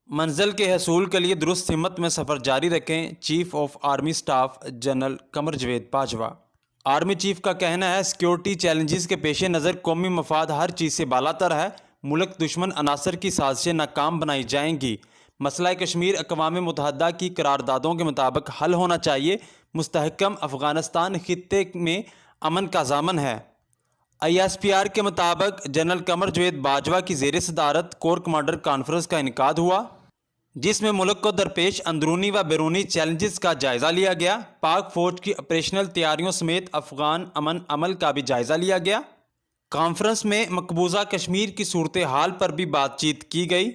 منزل کے حصول کے لیے درست ہمت میں سفر جاری رکھیں۔ Chief of army staff general Qamar Javed Bajwa. Army chief کا کہنا ہے سیکیورٹی چیلنجز کے پیش نظر قومی مفاد ہر چیز سے بالاتر ہے۔ ملک دشمن عناصر کی سازشیں ناکام بنائی جائیں گی۔ مسئلہ کشمیر اقوام متحدہ کی قراردادوں کے مطابق حل ہونا چاہیے۔ مستحکم افغانستان خطے میں امن کا ضامن ہے۔ ISPR کے مطابق جنرل قمر جاوید باجوہ کی زیر صدارت کور کمانڈر کانفرنس کا انعقاد ہوا، جس میں ملک کو درپیش اندرونی و بیرونی چیلنجز کا جائزہ لیا گیا۔ پاک فوج کی آپریشنل تیاریوں سمیت افغان امن عمل کا بھی جائزہ لیا گیا۔ کانفرنس میں مقبوضہ کشمیر کی صورتحال پر بھی بات چیت کی گئی۔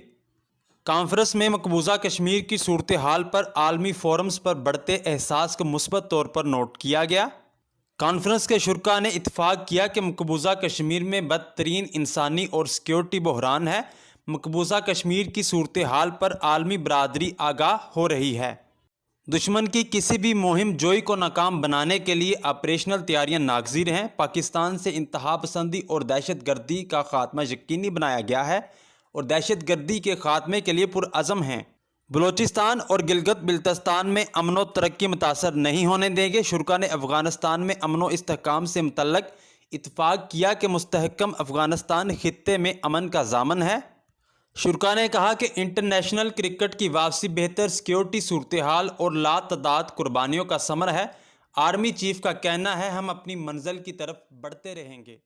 کانفرنس میں مقبوضہ کشمیر کی صورتحال پر عالمی فورمز پر بڑھتے احساس کو مثبت طور پر نوٹ کیا گیا۔ کانفرنس کے شرکاء نے اتفاق کیا کہ مقبوضہ کشمیر میں بدترین انسانی اور سیکیورٹی بحران ہے۔ مقبوضہ کشمیر کی صورتحال پر عالمی برادری آگاہ ہو رہی ہے۔ دشمن کی کسی بھی مہم جوئی کو ناکام بنانے کے لیے آپریشنل تیاریاں ناگزیر ہیں۔ پاکستان سے انتہا پسندی اور دہشت گردی کا خاتمہ یقینی بنایا گیا ہے اور دہشت گردی کے خاتمے کے لیے پرعزم ہیں۔ بلوچستان اور گلگت بلتستان میں امن و ترقی متاثر نہیں ہونے دیں گے۔ شرکاء نے افغانستان میں امن و استحکام سے متعلق اتفاق کیا کہ مستحکم افغانستان خطے میں امن کا ضامن ہے۔ شرکاء نے کہا کہ انٹرنیشنل کرکٹ کی واپسی بہتر سیکیورٹی صورتحال اور لاتعداد قربانیوں کا ثمر ہے۔ آرمی چیف کا کہنا ہے ہم اپنی منزل کی طرف بڑھتے رہیں گے۔